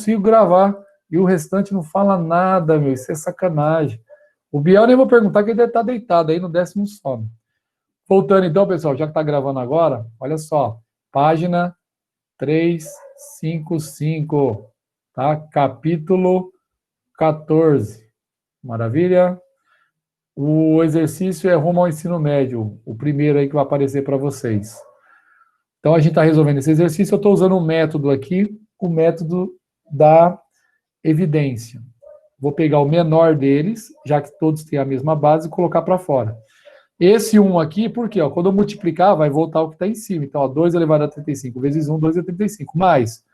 consigo gravar. E o restante não fala nada, meu. Isso é sacanagem. O Biel nem vou perguntar, que ele deve estar deitado aí no 10º sono. Voltando então, pessoal, já que está gravando agora, olha só. Página 355, tá? Capítulo 14. Maravilha? O exercício é rumo ao ensino médio, o primeiro aí que vai aparecer para vocês. Então, a gente está resolvendo esse exercício, eu estou usando um método aqui, o método da evidência. Vou pegar o menor deles, já que todos têm a mesma base, e colocar para fora. Esse 1 aqui, por quê? Ó, quando eu multiplicar, vai voltar o que está em cima. Então, ó, 2 elevado a 35 vezes 1, 2 é 35. Mais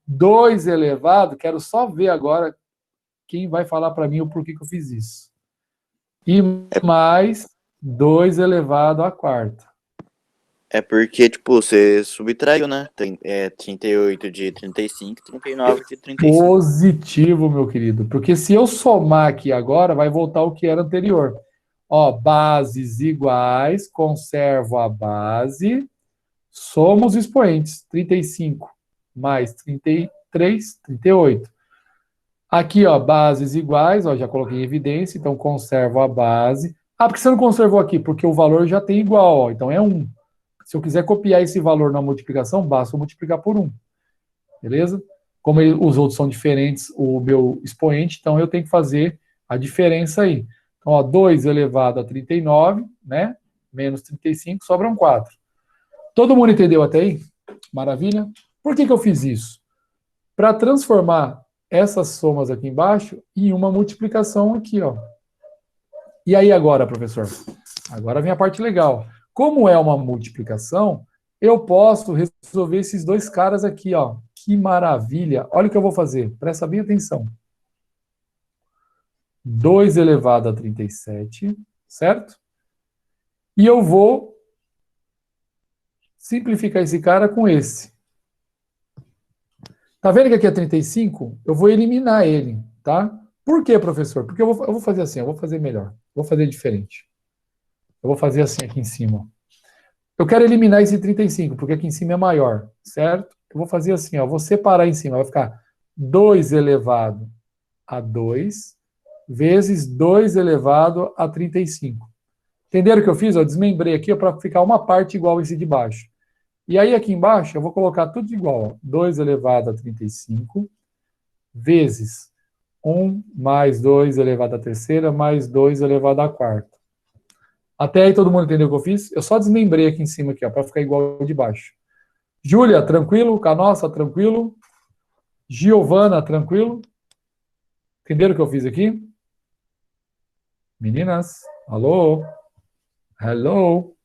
2 elevado, quero só ver agora quem vai falar para mim o porquê que eu fiz isso. E mais 2 elevado à quarta. É porque, tipo, você subtraiu, né? 38 de 35, 39 de 35. Positivo, meu querido. Porque se eu somar aqui agora, vai voltar o que era anterior. Ó, bases iguais, conservo a base, somos expoentes. 35 mais 33, 38. Aqui, ó, bases iguais, ó, já coloquei em evidência, então conservo a base. Ah, por que você não conservou aqui? Porque o valor já tem igual, ó, então é 1. Se eu quiser copiar esse valor na multiplicação, basta eu multiplicar por 1. Beleza? Como os outros são diferentes, o meu expoente, então eu tenho que fazer a diferença aí. Então, ó, 2 elevado a 39, né? Menos 35, sobram 4. Todo mundo entendeu até aí? Maravilha? Por que eu fiz isso? Para transformar essas somas aqui embaixo em uma multiplicação aqui, ó. E aí agora, professor? Agora vem a parte legal. Como é uma multiplicação, eu posso resolver esses dois caras aqui, ó. Que maravilha! Olha o que eu vou fazer. Presta bem atenção. 2 elevado a 37, certo? E eu vou simplificar esse cara com esse. Tá vendo que aqui é 35? Eu vou eliminar ele, tá? Por quê, professor? Porque eu vou fazer assim, eu vou fazer melhor. Vou fazer diferente. Eu vou fazer assim aqui em cima. Eu quero eliminar esse 35, porque aqui em cima é maior, certo? Eu vou fazer assim, ó, vou separar em cima. Vai ficar 2 elevado a 2 vezes 2 elevado a 35. Entenderam o que eu fiz? Eu desmembrei aqui para ficar uma parte igual a esse de baixo. E aí aqui embaixo eu vou colocar tudo igual. Ó, 2 elevado a 35 vezes 1 mais 2 elevado à terceira mais 2 elevado à quarta. Até aí todo mundo entendeu o que eu fiz? Eu só desmembrei aqui em cima aqui, ó, para ficar igual ao de baixo. Júlia, tranquilo? Canossa, tranquilo? Giovana, tranquilo? Entenderam o que eu fiz aqui? Meninas, alô? Hello?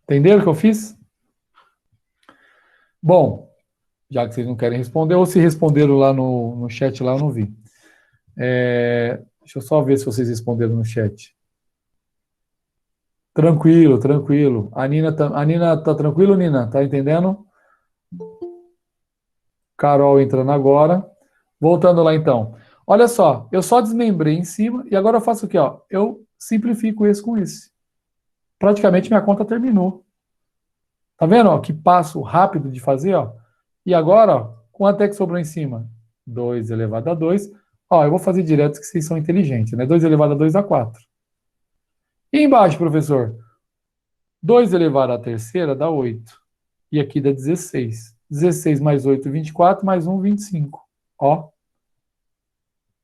Entenderam o que eu fiz? Bom, já que vocês não querem responder, ou se responderam lá no chat, lá eu não vi. Deixa eu só ver se vocês responderam no chat. Tranquilo, tranquilo. A Nina tá tranquilo, Nina? Tá entendendo? Carol entrando agora. Voltando lá então. Olha só, eu só desmembrei em cima e agora eu faço o quê? Ó? Eu simplifico esse com esse. Praticamente minha conta terminou. Tá vendo? Ó, que passo rápido de fazer, ó. E agora, ó, quanto é que sobrou em cima? 2 elevado a 2. Ó, eu vou fazer direto que vocês são inteligentes, né? 2 elevado a 2 dá 4. E embaixo, professor? 2 elevado à terceira dá 8. E aqui dá 16. 16 mais 8, 24, mais 1, 25. Ó.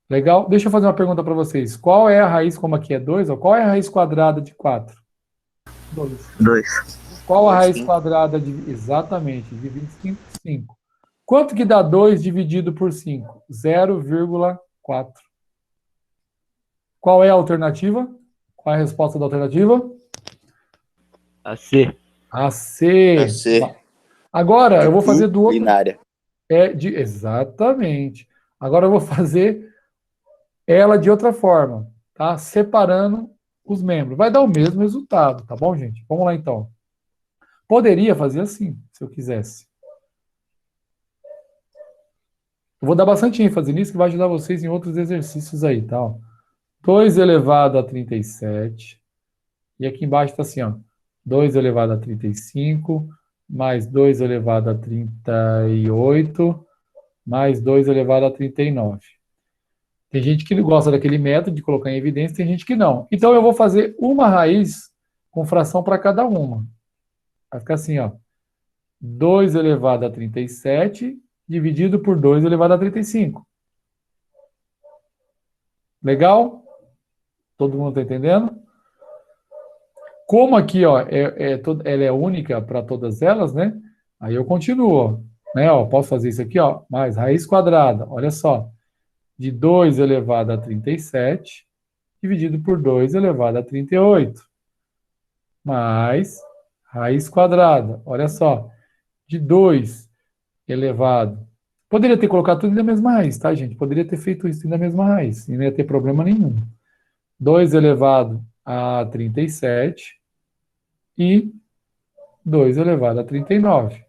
Legal? Deixa eu fazer uma pergunta para vocês. Qual é a raiz, como aqui é 2, ó, qual é a raiz quadrada de 4? 2. Qual a raiz quadrada de... Exatamente, de 25, 5. Quanto que dá 2 dividido por 5? 0,4. Qual é a alternativa? Qual é a resposta da alternativa? A C. A C. A C. Agora, eu vou fazer do outro... Binária. Exatamente. Agora eu vou fazer ela de outra forma, tá? Separando os membros. Vai dar o mesmo resultado, tá bom, gente? Vamos lá, então. Poderia fazer assim, se eu quisesse. Eu vou dar bastante ênfase nisso, que vai ajudar vocês em outros exercícios aí, tá? 2 elevado a 37. E aqui embaixo está assim, ó. 2 elevado a 35, mais 2 elevado a 38, mais 2 elevado a 39. Tem gente que gosta daquele método de colocar em evidência, tem gente que não. Então, eu vou fazer uma raiz com fração para cada uma. Vai ficar assim, ó. 2 elevado a 37 dividido por 2 elevado a 35. Legal? Todo mundo está entendendo? Como aqui, ó, ela é única para todas elas, né? Aí eu continuo, ó, né? Ó, posso fazer isso aqui, ó, mais raiz quadrada, olha só. De 2 elevado a 37, dividido por 2 elevado a 38. Mais raiz quadrada, olha só. De 2 elevado. Poderia ter colocado tudo na mesma raiz, tá, gente? Poderia ter feito isso na mesma raiz, e não ia ter problema nenhum. 2 elevado a 37 e 2 elevado a 39.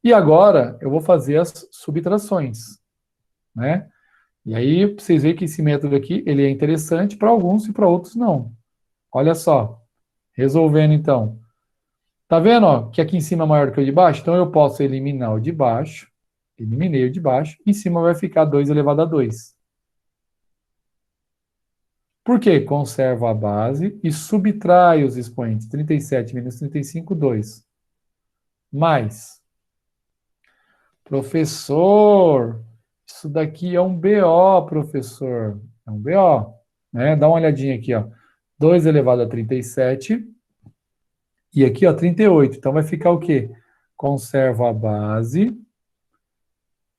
E agora eu vou fazer as subtrações, né? E aí vocês veem que esse método aqui, ele é interessante para alguns e para outros não. Olha só, resolvendo então. Tá vendo, ó, que aqui em cima é maior que o de baixo? Então eu posso eliminar o de baixo, eliminei o de baixo, em cima vai ficar 2 elevado a 2. Por quê? Conservo a base e subtraio os expoentes. 37 menos 35, 2. Mais. Professor, isso daqui é um BO, professor. É um BO, né? Dá uma olhadinha aqui, ó. 2 elevado a 37. E aqui, ó, 38. Então vai ficar o quê? Conservo a base.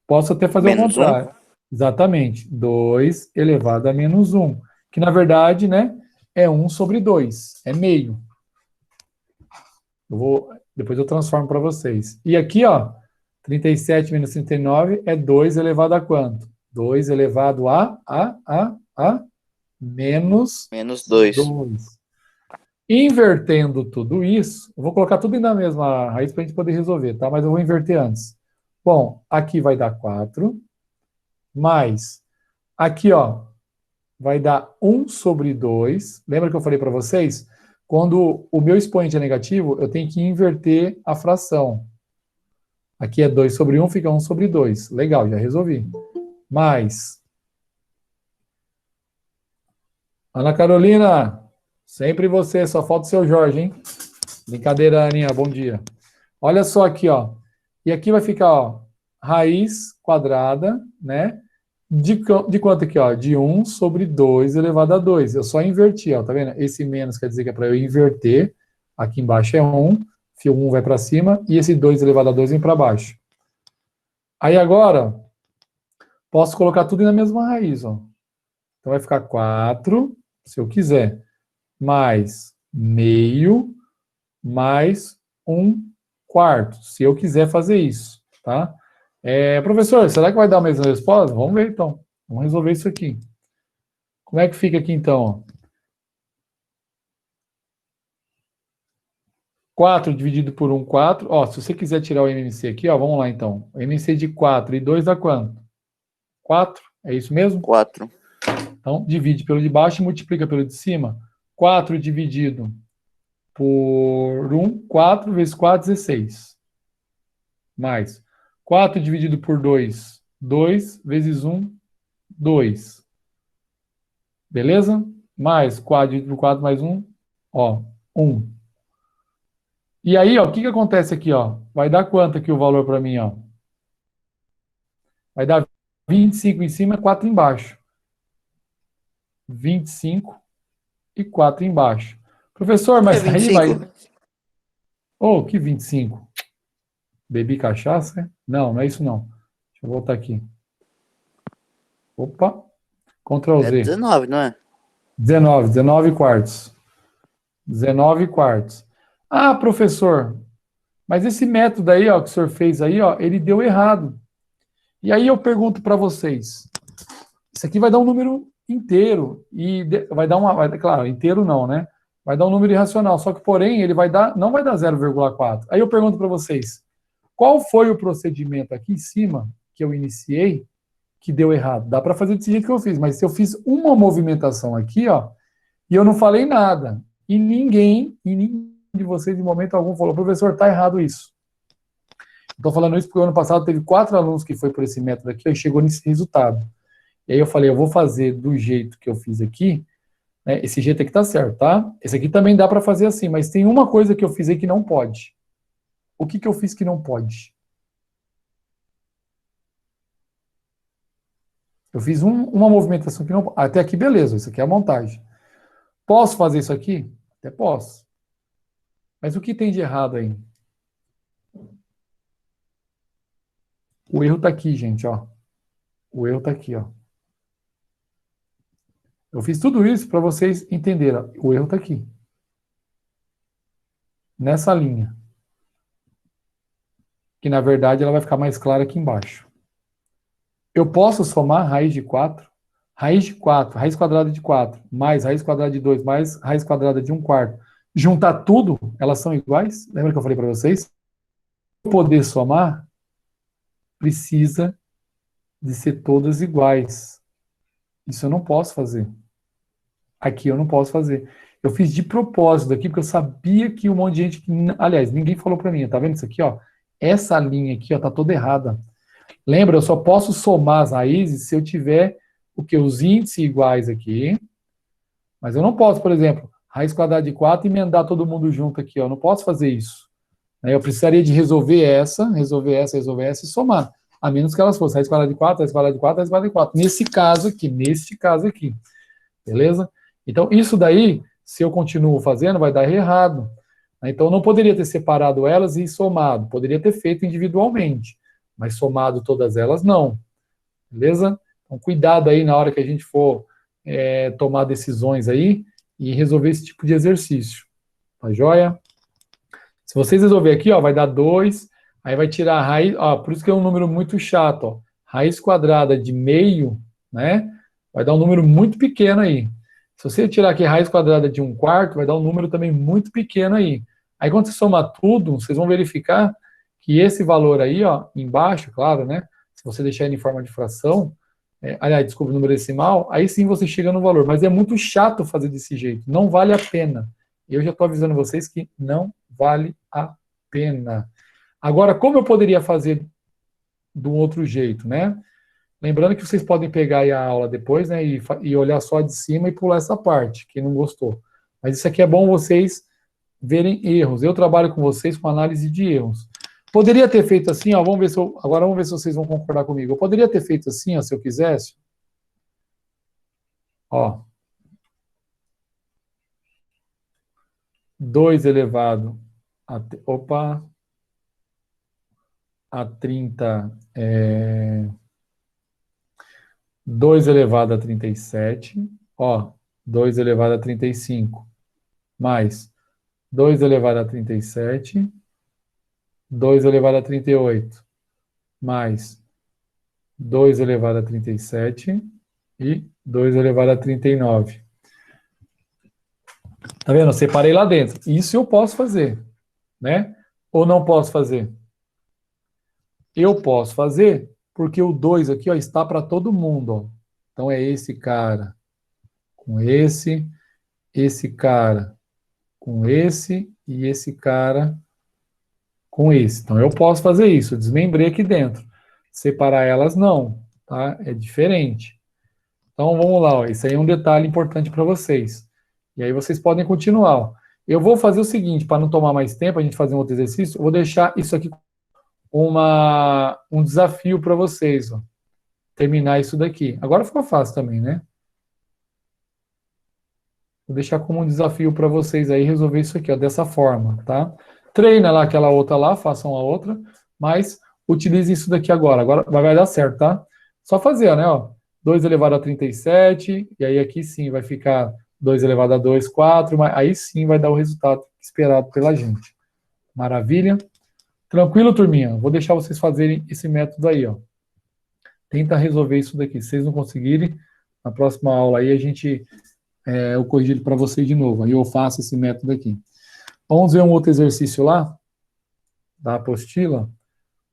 Posso até fazer o contrário. Exatamente. 2 elevado a menos 1. Que, na verdade, né, é 1 sobre 2. É meio. Depois eu transformo para vocês. E aqui, ó, 37 menos 39 é 2 elevado a quanto? 2 elevado a menos 2. Invertendo tudo isso, eu vou colocar tudo na mesma raiz para a gente poder resolver, tá? Mas eu vou inverter antes. Bom, aqui vai dar 4, mais, aqui, ó, vai dar 1 sobre 2. Lembra que eu falei para vocês? Quando o meu expoente é negativo, eu tenho que inverter a fração. Aqui é 2 sobre 1, fica 1 sobre 2. Legal, já resolvi. Mais. Ana Carolina, sempre você, só falta o seu Jorge, hein? Brincadeira, Aninha, bom dia. Olha só aqui, ó. E aqui vai ficar, ó, raiz quadrada, né? De quanto aqui, ó? De 1 sobre 2 elevado a 2. Eu só inverti, ó, tá vendo? Esse menos quer dizer que é para eu inverter. Aqui embaixo é 1, fio 1 vai para cima, e esse 2 elevado a 2 vem para baixo. Aí agora, posso colocar tudo na mesma raiz, ó. Então vai ficar 4, se eu quiser, mais meio, mais 1/4, se eu quiser fazer isso, tá? Professor, será que vai dar a mesma resposta? Vamos ver, então. Vamos resolver isso aqui. Como é que fica aqui, então? 4 dividido por 1, 4. Ó, se você quiser tirar o MMC aqui, ó, vamos lá, então. O MMC de 4 e 2 dá quanto? 4? É isso mesmo? 4. Então, divide pelo de baixo e multiplica pelo de cima. 4 dividido por 1, 4 vezes 4, 16. Mais 4 dividido por 2, 2 vezes 1, 2. Beleza? Mais 4 dividido por 4 mais 1, ó, 1. E aí, ó, o que que acontece aqui, ó? Vai dar quanto aqui o valor para mim, ó? Vai dar 25 em cima e 4 embaixo. 25 e 4 embaixo. Professor, mas aí vai... Oh, que 25? Bebi cachaça? É? Não, não é isso não. Deixa eu voltar aqui. Opa. Ctrl Z. É 19, não é? 19 quartos. 19 quartos. Ah, professor, mas esse método aí, ó, que o senhor fez aí, ó, ele deu errado. E aí eu pergunto para vocês, isso aqui vai dar um número inteiro, e vai dar claro, inteiro não, né? Vai dar um número irracional, só que, porém, ele não vai dar 0,4. Aí eu pergunto para vocês, qual foi o procedimento aqui em cima que eu iniciei que deu errado? Dá para fazer desse jeito que eu fiz, mas se eu fiz uma movimentação aqui, ó, e eu não falei nada, e ninguém de vocês, em momento algum, falou, professor, tá errado isso. Estou falando isso porque o ano passado teve 4 alunos que foi por esse método aqui e chegou nesse resultado. E aí eu falei, eu vou fazer do jeito que eu fiz aqui, né? Esse jeito aqui tá certo, tá? Esse aqui também dá para fazer assim, mas tem uma coisa que eu fiz aí que não pode. O que eu fiz que não pode? Eu fiz uma movimentação que não... Até aqui, beleza, isso aqui é a montagem. Posso fazer isso aqui? Até posso. Mas o que tem de errado aí? O erro tá aqui, gente, ó. O erro tá aqui, ó. Eu fiz tudo isso para vocês entenderem. Ó. O erro tá aqui. Nessa linha. Que, na verdade, ela vai ficar mais clara aqui embaixo. Eu posso somar raiz de 4, raiz quadrada de 4, mais raiz quadrada de 2, mais raiz quadrada de 1/4. Juntar tudo, elas são iguais? Lembra que eu falei para vocês? Para poder somar, precisa de ser todas iguais. Isso eu não posso fazer. Aqui eu não posso fazer. Eu fiz de propósito aqui, porque eu sabia que um monte de gente... Aliás, ninguém falou para mim, tá vendo isso aqui, ó? Essa linha aqui, ó, tá toda errada. Lembra, eu só posso somar as raízes se eu tiver os índices iguais aqui. Mas eu não posso, por exemplo, raiz quadrada de 4 e emendar todo mundo junto aqui, ó. Eu não posso fazer isso. Eu precisaria de resolver essa e somar. A menos que elas fossem raiz quadrada de 4, raiz quadrada de 4, raiz quadrada de 4. Neste caso aqui. Beleza? Então, isso daí, se eu continuo fazendo, vai dar errado. Então, eu não poderia ter separado elas e somado. Poderia ter feito individualmente. Mas somado todas elas, não. Beleza? Então, cuidado aí na hora que a gente for tomar decisões aí e resolver esse tipo de exercício. Tá joia? Se vocês resolverem aqui, ó, vai dar 2, aí vai tirar a raiz, ó, por isso que é um número muito chato, ó. Raiz quadrada de meio, né? Vai dar um número muito pequeno aí. Se você tirar aqui raiz quadrada de 1/4, vai dar um número também muito pequeno aí. Aí quando você somar tudo, vocês vão verificar que esse valor aí, ó, embaixo, claro, né? Se você deixar ele em forma de fração, aliás, desculpa, número decimal, aí sim você chega no valor. Mas é muito chato fazer desse jeito. Não vale a pena. Eu já estou avisando vocês que não vale a pena. Agora, como eu poderia fazer de um outro jeito, né? Lembrando que vocês podem pegar aí a aula depois, né? E olhar só de cima e pular essa parte, quem não gostou. Mas isso aqui é bom vocês verem erros. Eu trabalho com vocês com análise de erros. Poderia ter feito assim, ó, agora vamos ver se vocês vão concordar comigo. Eu poderia ter feito assim, ó, se eu quisesse. Ó. 2 elevado a... Opa. A 30... 2 elevado a 37. Ó. 2 elevado a 35. Mais 2 elevado a 37. 2 elevado a 38, mais 2 elevado a 37 e 2 elevado a 39. Tá vendo? Eu separei lá dentro. Isso eu posso fazer, né? Ou não posso fazer? Eu posso fazer porque o 2 aqui, ó, está para todo mundo, ó. Então é esse cara com esse cara com esse e esse cara com esse. Então, eu posso fazer isso, eu desmembrei aqui dentro. Separar elas, não, tá? É diferente. Então, vamos lá, ó. Isso aí é um detalhe importante para vocês. E aí vocês podem continuar, ó. Eu vou fazer o seguinte, para não tomar mais tempo, a gente fazer um outro exercício, eu vou deixar isso aqui um desafio para vocês, ó. Terminar isso daqui. Agora ficou fácil também, né? Vou deixar como um desafio para vocês aí resolver isso aqui, ó, dessa forma, tá? Treina lá aquela outra lá, façam a outra, mas utilize isso daqui agora. Agora vai dar certo, tá? Só fazer, né, ó. 2 elevado a 37, e aí aqui sim vai ficar 2 elevado a 2, 4, mas aí sim vai dar o resultado esperado pela gente. Maravilha? Tranquilo, turminha? Vou deixar vocês fazerem esse método aí, ó. Tenta resolver isso daqui. Se vocês não conseguirem, na próxima aula aí a gente... eu corrigi para vocês de novo. Aí eu faço esse método aqui. Vamos ver um outro exercício lá, da apostila.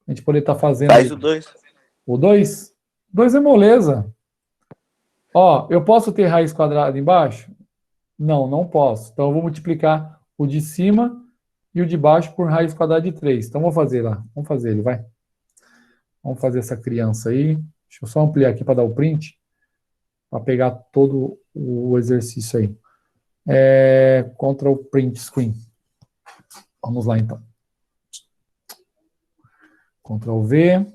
A gente poder estar fazendo... Faz o 2. O 2? 2 é moleza. Ó, eu posso ter raiz quadrada embaixo? Não, não posso. Então eu vou multiplicar o de cima e o de baixo por raiz quadrada de 3. Então, vamos fazer lá. Vamos fazer ele, vai. Vamos fazer essa criança aí. Deixa eu só ampliar aqui para dar o print, para pegar todo o exercício aí. Ctrl Print Screen. Vamos lá, então. Ctrl V.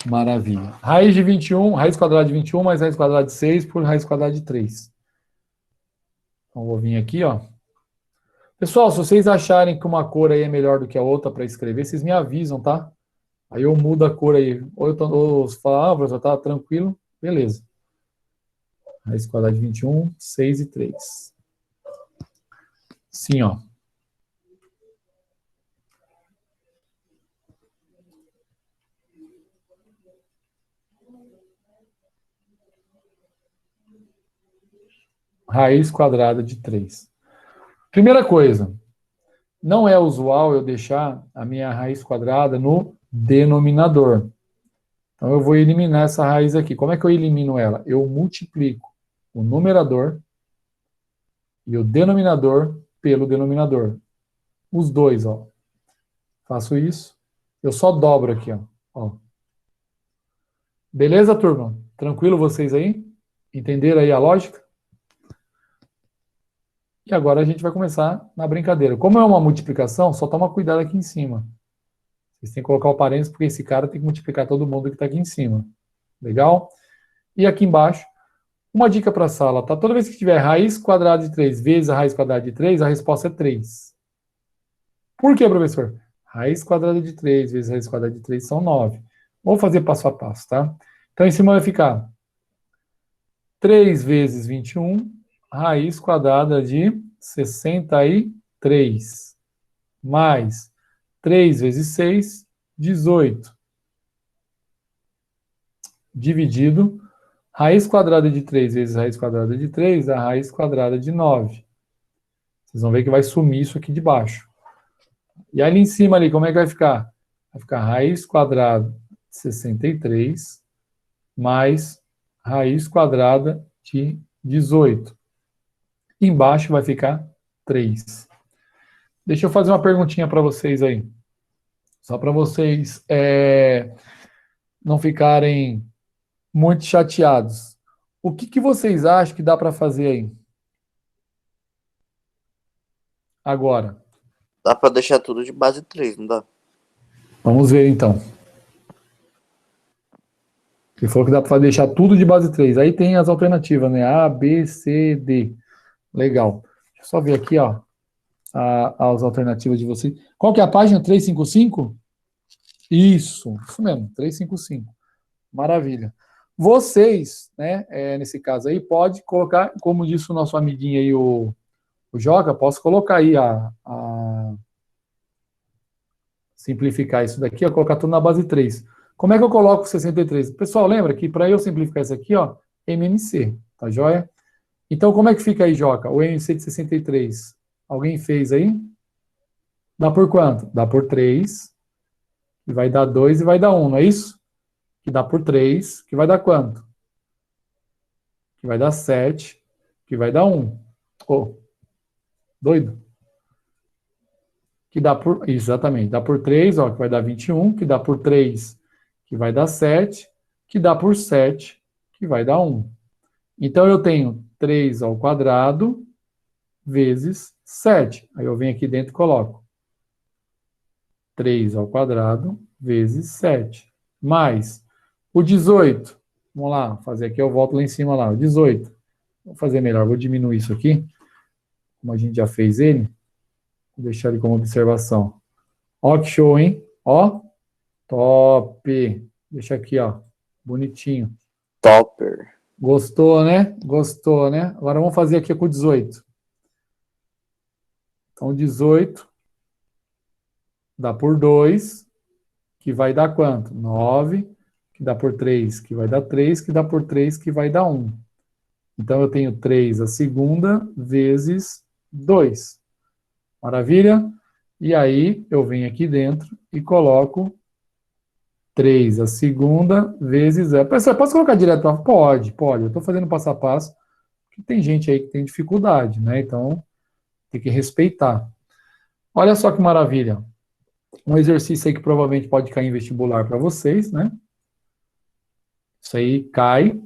Maravilha. Raiz de 21, raiz quadrada de 21 mais raiz quadrada de 6 por raiz quadrada de 3. Então, vou vir aqui, ó. Pessoal, se vocês acharem que uma cor aí é melhor do que a outra para escrever, vocês me avisam, tá? Aí eu mudo a cor aí. Ou você fala, professor, tá tranquilo? Beleza. Raiz quadrada de 21, 6 e 3. Sim, ó. Raiz quadrada de 3. Primeira coisa, não é usual eu deixar a minha raiz quadrada no denominador. Então, eu vou eliminar essa raiz aqui. Como é que eu elimino ela? Eu multiplico o numerador e o denominador pelo denominador. Os dois, ó. Faço isso. Eu só dobro aqui, ó. Beleza, turma? Tranquilo vocês aí? Entenderam aí a lógica? E agora a gente vai começar na brincadeira. Como é uma multiplicação, só toma cuidado aqui em cima. Vocês têm que colocar o parênteses, porque esse cara tem que multiplicar todo mundo que está aqui em cima. Legal? E aqui embaixo, uma dica para a sala, tá? Toda vez que tiver raiz quadrada de 3 vezes a raiz quadrada de 3, a resposta é 3. Por quê, professor? Raiz quadrada de 3 vezes raiz quadrada de 3 são 9. Vou fazer passo a passo, tá? Então, em cima vai ficar 3 vezes 21, raiz quadrada de 63, mais 3 vezes 6, 18, dividido, raiz quadrada de 3 vezes raiz quadrada de 3, a raiz quadrada de 9. Vocês vão ver que vai sumir isso aqui de baixo. E ali em cima, ali, como é que vai ficar? Vai ficar raiz quadrada de 63, mais raiz quadrada de 18. Embaixo vai ficar 3. Deixa eu fazer uma perguntinha para vocês aí. Só para vocês não ficarem muito chateados. O que vocês acham que dá para fazer aí? Agora. Dá pra deixar tudo de base 3, não dá? Vamos ver, então. Ele falou que dá para deixar tudo de base 3. Aí tem as alternativas, né? A, B, C, D. Legal. Deixa eu só ver aqui, ó, as alternativas de vocês. Qual que é a página? 355? Isso mesmo, 355. Maravilha. Vocês, né, nesse caso aí, pode colocar, como disse o nosso amiguinho aí, o Joca, posso colocar aí simplificar isso daqui, ó, colocar tudo na base 3. Como é que eu coloco 63? Pessoal, lembra que para eu simplificar isso aqui, ó, MMC, tá joia? Então, como é que fica aí, Joca? O MMC de 63. Alguém fez aí? Dá por quanto? Dá por 3, que vai dar 2 e vai dar 1, não é isso? Que dá por 3, que vai dar quanto? Que vai dar 7, que vai dar 1. Oh, doido? Que dá por... Exatamente, dá por 3, ó, que vai dar 21, que dá por 3, que vai dar 7, que dá por 7, que vai dar 1. Então, eu tenho 3 ao quadrado vezes 7. Aí eu venho aqui dentro e coloco 3 ao quadrado vezes 7. Mais o 18. Vamos lá, fazer aqui, eu volto lá em cima lá, o 18. Vou fazer melhor, vou diminuir isso aqui. Como a gente já fez ele, vou deixar ele como observação. Ó que show, hein? Ó, top. Deixa aqui, ó, bonitinho. Topper. Gostou, né? Gostou, né? Agora vamos fazer aqui com o 18. Então, 18 dá por 2, que vai dar quanto? 9, que dá por 3, que vai dar 3, que dá por 3, que vai dar 1. Então, eu tenho 3 a segunda vezes 2. Maravilha? E aí, eu venho aqui dentro e coloco 3 a segunda vezes zero. Professor, posso colocar direto para... Pode. Eu estou fazendo passo a passo, porque tem gente aí que tem dificuldade, né? Então, tem que respeitar. Olha só que maravilha. Um exercício aí que provavelmente pode cair em vestibular para vocês, né? Isso aí cai.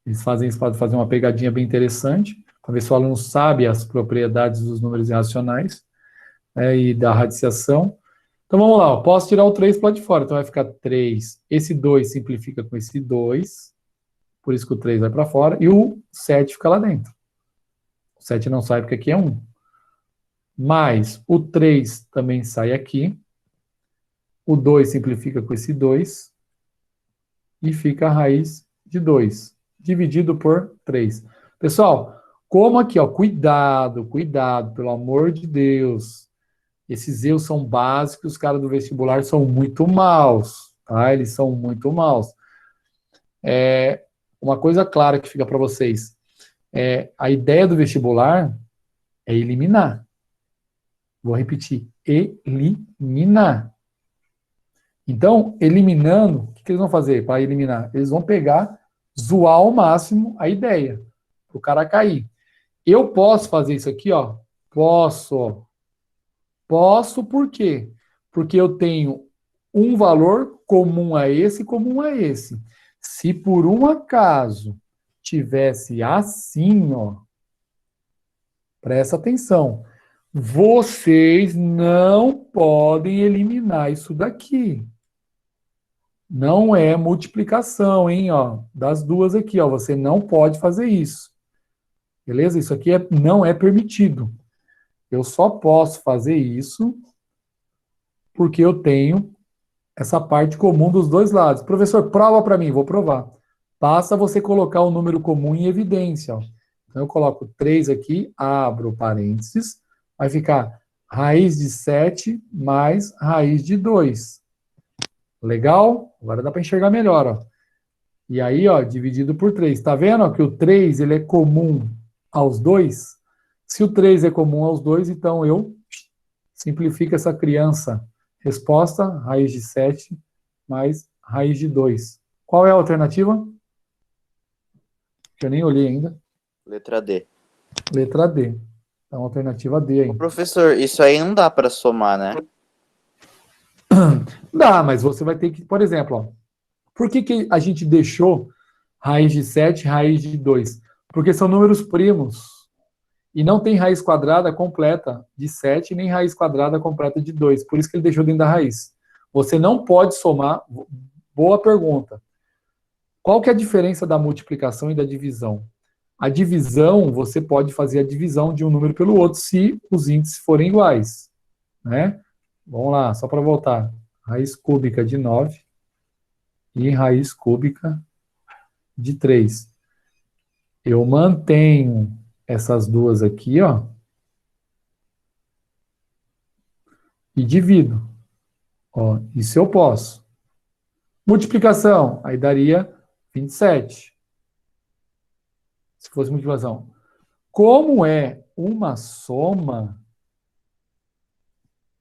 Eles podem fazer uma pegadinha bem interessante, para ver se o aluno sabe as propriedades dos números irracionais, né, e da radiciação. Então vamos lá, ó. Posso tirar o 3 para lá de fora, então vai ficar 3. Esse 2 simplifica com esse 2, por isso que o 3 vai para fora, e o 7 fica lá dentro. O 7 não sai porque aqui é 1. Mais o 3 também sai aqui. O 2 simplifica com esse 2, e fica a raiz de 2, dividido por 3. Pessoal, como aqui, ó, cuidado, pelo amor de Deus. Esses erros são básicos, os caras do vestibular são muito maus, tá? Eles são muito maus. Uma coisa clara que fica para vocês, a ideia do vestibular é eliminar. Vou repetir, eliminar. Então, eliminando, o que eles vão fazer para eliminar? Eles vão pegar, zoar ao máximo a ideia, para o cara cair. Eu posso fazer isso aqui, ó? Posso. Posso por quê? Porque eu tenho um valor comum a esse e comum a esse. Se por um acaso tivesse assim, ó, presta atenção, vocês não podem eliminar isso daqui. Não é multiplicação, hein, ó, das duas aqui, ó, você não pode fazer isso. Beleza? Isso aqui não é permitido. Eu só posso fazer isso porque eu tenho essa parte comum dos dois lados. Professor, prova para mim. Vou provar. Basta você colocar o número comum em evidência. Ó. Então, eu coloco 3 aqui, abro parênteses, vai ficar raiz de 7 mais raiz de 2. Legal? Agora dá para enxergar melhor. Ó. E aí, ó, dividido por 3. Está vendo ó, que o 3 ele é comum aos dois? Se o 3 é comum aos dois, então eu simplifico essa criança. Resposta, raiz de 7 mais raiz de 2. Qual é a alternativa? Que eu nem olhei ainda. Letra D. Letra D. Então, alternativa D aí. Ô, professor, isso aí não dá para somar, né? Dá, mas você vai ter que, por exemplo, ó, por que a gente deixou raiz de 7 e raiz de 2? Porque são números primos. E não tem raiz quadrada completa de 7, nem raiz quadrada completa de 2. Por isso que ele deixou dentro da raiz. Você não pode somar. Boa pergunta. Qual que é a diferença da multiplicação e da divisão? A divisão, você pode fazer a divisão de um número pelo outro se os índices forem iguais. Né? Vamos lá, só para voltar. Raiz cúbica de 9 e raiz cúbica de 3. Eu mantenho essas duas aqui, ó, e divido. Ó, isso eu posso. Multiplicação, aí daria 27. Se fosse multiplicação. Como é uma soma,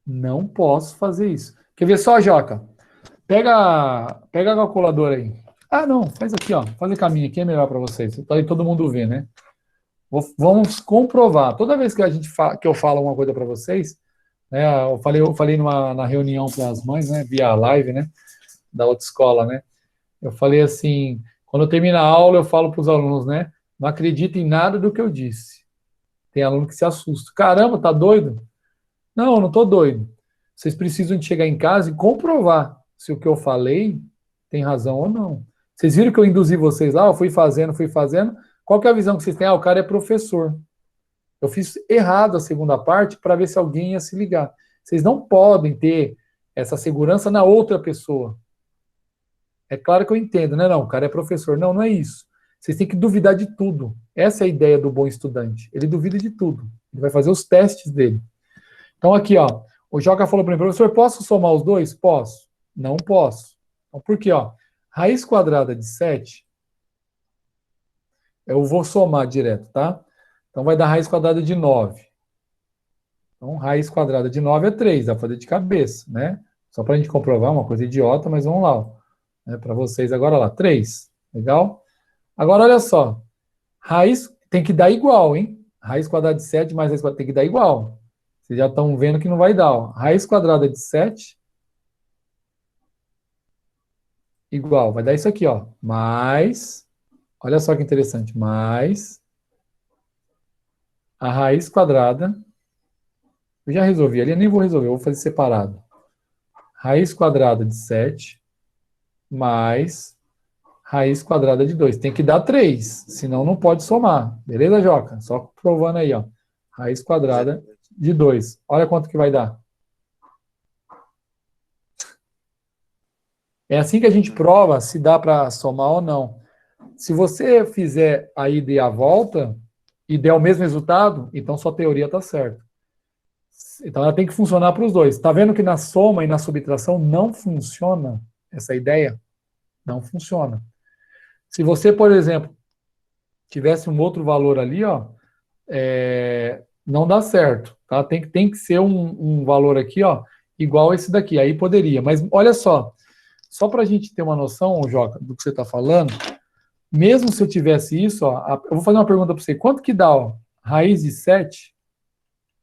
não posso fazer isso. Quer ver só, Joca? Pega a calculadora aí. Ah, não, faz aqui, ó. Faz o caminho aqui, é melhor para vocês. Para todo mundo ver, né? Vamos comprovar. Toda vez que que eu falo uma coisa para vocês, né, eu falei na reunião para as mães, né, via live, né, da outra escola, né, eu falei assim, quando eu termino a aula, eu falo para os alunos, né, não acredita em nada do que eu disse. Tem aluno que se assusta. Caramba, tá doido? Não, eu não tô doido. Vocês precisam de chegar em casa e comprovar se o que eu falei tem razão ou não. Vocês viram que eu induzi vocês lá, eu fui fazendo. Qual que é a visão que vocês têm? Ah, o cara é professor. Eu fiz errado a segunda parte para ver se alguém ia se ligar. Vocês não podem ter essa segurança na outra pessoa. É claro que eu entendo, né? Não, o cara é professor. Não, não é isso. Vocês têm que duvidar de tudo. Essa é a ideia do bom estudante. Ele duvida de tudo. Ele vai fazer os testes dele. Então aqui, ó, o Joca falou para mim, professor, posso somar os dois? Posso. Não posso. Então por quê? Ó, raiz quadrada de 7, eu vou somar direto, tá? Então vai dar raiz quadrada de 9. Então raiz quadrada de 9 é 3, dá para fazer de cabeça, né? Só para a gente comprovar, uma coisa idiota, mas vamos lá. Para vocês agora lá, 3. Legal? Agora, olha só. Raiz tem que dar igual, hein? Raiz quadrada de 7 mais raiz quadrada tem que dar igual. Vocês já estão vendo que não vai dar. Ó. Raiz quadrada de 7 igual. Vai dar isso aqui, ó. Mais, olha só que interessante. Mais a raiz quadrada. Eu já resolvi ali, eu nem vou resolver, eu vou fazer separado. Raiz quadrada de 7 mais raiz quadrada de 2. Tem que dar 3, senão não pode somar. Beleza, Joca? Só provando aí, ó. Raiz quadrada de 2. Olha quanto que vai dar. É assim que a gente prova se dá para somar ou não. Se você fizer a ida e a volta e der o mesmo resultado, então sua teoria está certa. Então ela tem que funcionar para os dois. Está vendo que na soma e na subtração não funciona essa ideia? Não funciona. Se você, por exemplo, tivesse um outro valor ali, ó, não dá certo. Tá? Tem que ser um valor aqui, ó, igual esse daqui. Aí poderia. Mas olha só para a gente ter uma noção, Joca, do que você está falando, mesmo se eu tivesse isso, ó, eu vou fazer uma pergunta para você. Quanto que dá, ó, raiz de 7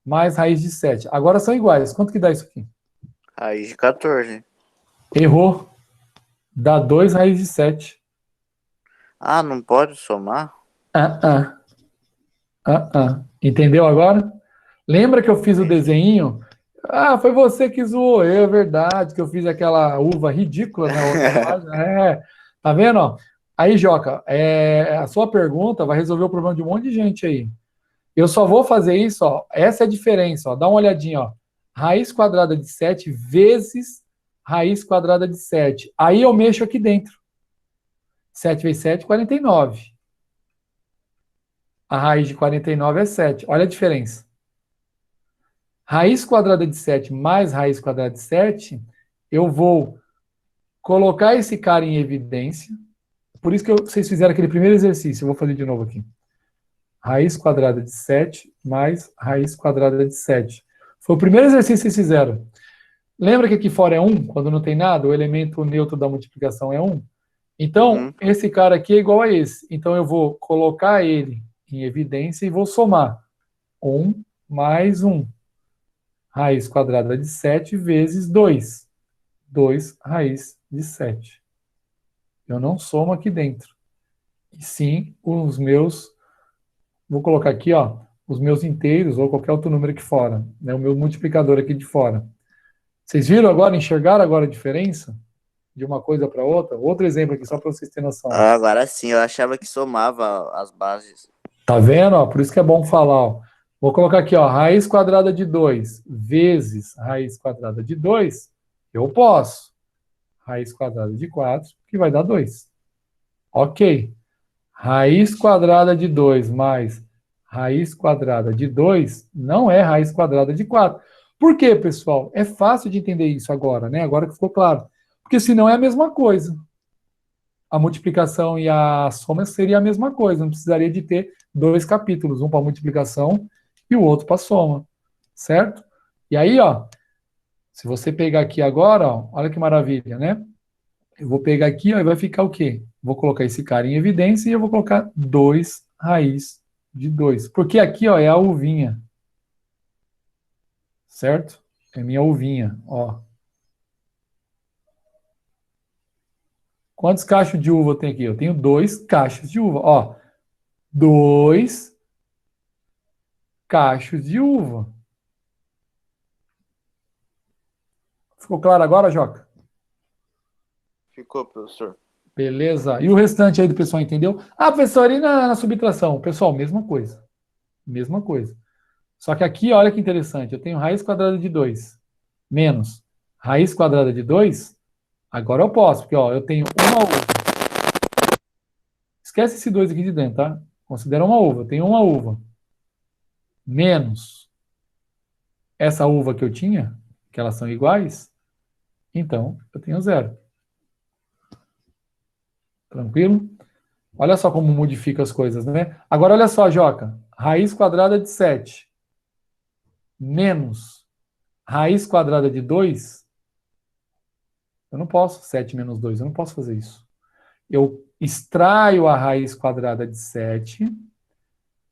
mais raiz de 7? Agora são iguais. Quanto que dá isso aqui? Raiz de 14. Errou. Dá 2 raiz de 7. Ah, não pode somar? Entendeu agora? Lembra que eu fiz o desenho? Ah, foi você que zoou. É verdade, que eu fiz aquela uva ridícula na outra página. Tá vendo? Ó? Aí, Joca, a sua pergunta vai resolver o problema de um monte de gente aí. Eu só vou fazer isso, ó. Essa é a diferença, ó. Dá uma olhadinha, ó. Raiz quadrada de 7 vezes raiz quadrada de 7. Aí eu mexo aqui dentro. 7 vezes 7, 49. A raiz de 49 é 7. Olha a diferença. Raiz quadrada de 7 mais raiz quadrada de 7, eu vou colocar esse cara em evidência. Por isso que vocês fizeram aquele primeiro exercício. Eu vou fazer de novo aqui. Raiz quadrada de 7 mais raiz quadrada de 7. Foi o primeiro exercício que vocês fizeram. Lembra que aqui fora é 1, quando não tem nada? O elemento neutro da multiplicação é 1. Então, esse cara aqui é igual a esse. Então, eu vou colocar ele em evidência e vou somar. 1 mais 1. Raiz quadrada de 7 vezes 2. 2 raiz de 7. Eu não somo aqui dentro. E sim, os meus... Vou colocar aqui, ó, os meus inteiros ou qualquer outro número aqui fora. Né, o meu multiplicador aqui de fora. Vocês viram agora, enxergaram agora a diferença de uma coisa para outra? Outro exemplo aqui, só para vocês terem noção. Ah, agora sim, eu achava que somava as bases. Tá vendo? Ó, por isso que é bom falar. Ó. Vou colocar aqui, ó, raiz quadrada de 2 vezes raiz quadrada de 2, eu posso. Raiz quadrada de 4, que vai dar 2. Ok. Raiz quadrada de 2 mais raiz quadrada de 2 não é raiz quadrada de 4. Por quê, pessoal? É fácil de entender isso agora, né? Agora que ficou claro. Porque senão é a mesma coisa. A multiplicação e a soma seria a mesma coisa. Não precisaria de ter 2 capítulos, um para multiplicação e o outro para soma. Certo? E aí, ó, se você pegar aqui agora, ó, olha que maravilha, né? Eu vou pegar aqui, ó, e vai ficar o quê? Vou colocar esse cara em evidência e eu vou colocar 2 raiz de 2. Porque aqui, ó, é a uvinha. Certo? É minha uvinha, ó. Quantos cachos de uva eu tenho aqui? Eu tenho 2 cachos de uva, ó. 2 cachos de uva. Ficou claro agora, Joca? Ficou, professor. Beleza. E o restante aí do pessoal entendeu? Ah, professor, e na subtração? Pessoal, mesma coisa. Mesma coisa. Só que aqui, olha que interessante, eu tenho raiz quadrada de 2 menos raiz quadrada de 2, agora eu posso, porque ó, eu tenho uma uva. Esquece esse 2 aqui de dentro, tá? Considera uma uva, eu tenho uma uva. Menos essa uva que eu tinha, que elas são iguais, então eu tenho 0. Tranquilo? Olha só como modifica as coisas, né? Agora olha só, Joca, raiz quadrada de 7 menos raiz quadrada de 2, Eu não posso, 7 menos 2, eu não posso fazer isso. Eu extraio a raiz quadrada de 7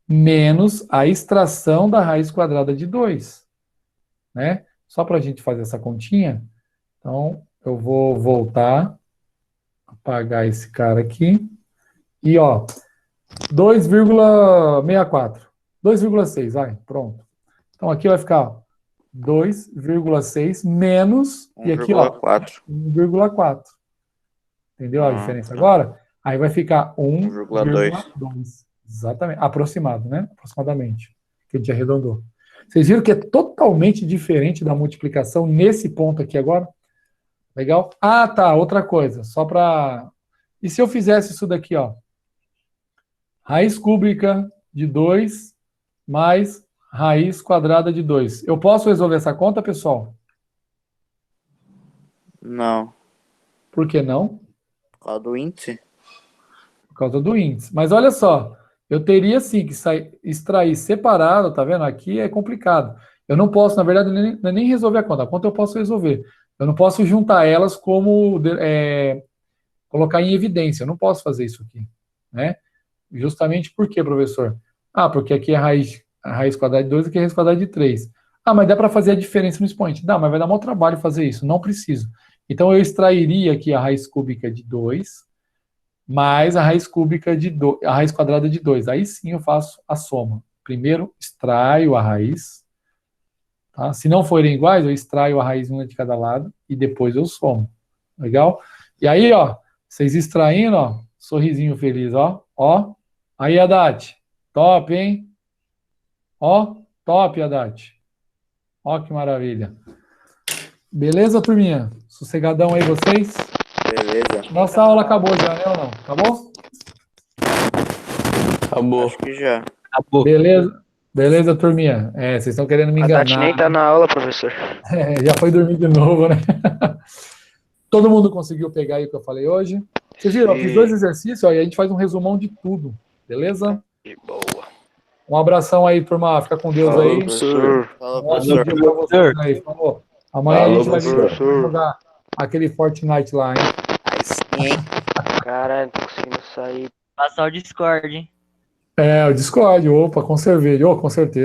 menos a extração da raiz quadrada de 2, né? Só para a gente fazer essa continha, então eu vou voltar, apagar esse cara aqui, e ó, 2,64, 2,6, vai, pronto. Então aqui vai ficar ó, 2,6 menos, e aqui ó, 1,4. 1,4. Entendeu a diferença agora? Aí vai ficar 1,2. Exatamente. Aproximado, né? Aproximadamente. Que a gente arredondou. Vocês viram que é totalmente diferente da multiplicação nesse ponto aqui agora? Legal? Ah, tá. Outra coisa. Só para... E se eu fizesse isso daqui, ó? Raiz cúbica de 2 mais raiz quadrada de 2. Eu posso resolver essa conta, pessoal? Não. Por que não? Por causa do índice? Por causa do índice. Mas olha só, eu teria sim que extrair separado, tá vendo? Aqui é complicado. Eu não posso, na verdade, nem resolver a conta. A conta eu posso resolver. Eu não posso juntar elas como colocar em evidência. Eu não posso fazer isso aqui, né? Justamente por quê, professor? Ah, porque aqui é a raiz quadrada de 2, aqui é a raiz quadrada de 3. Ah, mas dá para fazer a diferença no expoente. Dá, mas vai dar mau trabalho fazer isso. Não preciso. Então, eu extrairia aqui a raiz cúbica de 2 mais a raiz cúbica de 2, a raiz quadrada de 2. Aí sim eu faço a soma. Primeiro, extraio a raiz. Tá? Se não forem iguais, eu extraio a raiz uma de cada lado e depois eu somo. Legal? E aí, ó, vocês extraindo, ó, sorrisinho feliz, ó. Ó. Aí, Haddad. Top, hein? Ó, top, Haddad. Ó, que maravilha. Beleza, turminha? Sossegadão aí vocês? Beleza. Nossa aula acabou já, né ou não? Acabou? Acabou. Acho que já. Acabou. Beleza? Beleza, turminha? É, vocês estão querendo me A Tati nem enganar. tá na aula, professor. É, já foi dormir de novo, né? Todo mundo conseguiu pegar aí o que eu falei hoje? Vocês viram? Eu fiz 2 exercícios, ó, e a gente faz um resumão de tudo. Beleza? De boa. Um abração aí, turma. Fica com Deus Falou, aí. professor. Fala, Um ótimo professor. dia pra vocês aí. Falou. Amanhã Falou, a gente vai vir professor. jogar aquele Fortnite lá, hein? Aí sim, hein? Caralho, não tô conseguindo sair. Passar o Discord, hein? É, o Discord. Opa, com cerveja. Ô, com certeza.